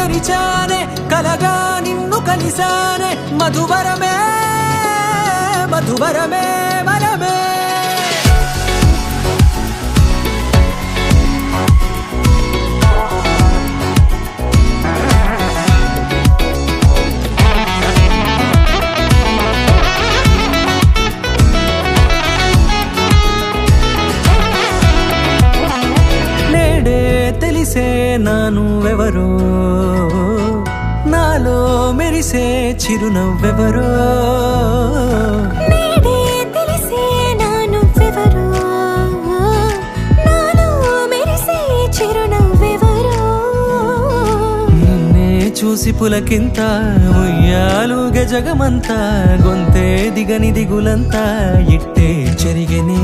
తెరిచానే కలగా నిన్ను కలిసానే మధువరమే మధువరమే వరమే తెలిసే నానువెవరో నాలో మెరిసే చిరునవ్వెవరో నేడే తెలిసే నానువెవరో నాలో మెరిసే చిరునవ్వెవరో నిన్నే చూసి పులకింత ఉయ్యాలుగే జగమంతా గొంతే దిగని దిగులంతా ఇట్టే చెరిగెనే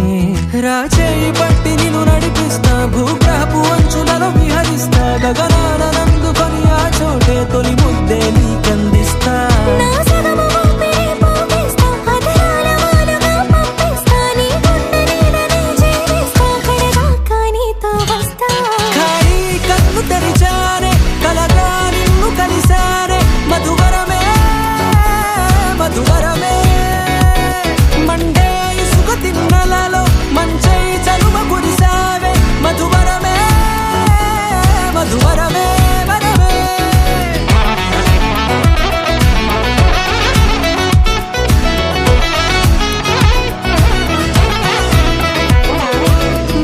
రాచేయి పట్టి నిన్ను నడిపిస్తా భూగ్రహపు అంచులలో విహరిస్తా గగనాన నందుకొని ఆ చోటే తొలి ముద్దే నీకందిస్తా నా సగము ఊపిరి పోగిస్తా అదరాల వాలుగా పంపిస్తా నీ గుండె నీడనే చేరిస్తా కడదాకా నీతో వస్తా ఖాళీ కన్ను తెరిచానే కలగా నిన్ను కలిసానే మధువరమే మధువరమే మండే ఇసుక తిన్నలలో మంచై చలువ కురిసావే మధువరమే మధువరమే వరమే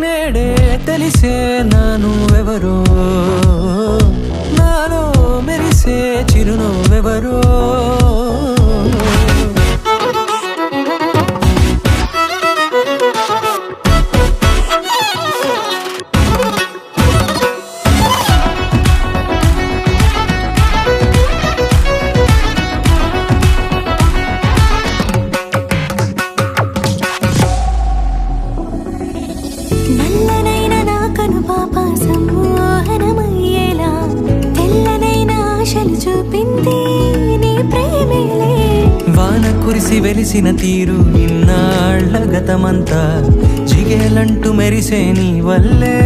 నేడే తెలిసే నానువెవరో నాలో మెరిసే చిరునవ్వెవరో నల్లనైన నా కనుపాప సమ్మోహనమయ్యేలా తెల్లనైన ఆశలు చూపింది నీ ప్రేమేలే వాన కురిసి వెలిసిన తీరు ఇన్నాళ్ల గతమంతా జిగేలంటూ మెరిసే నీ వల్లే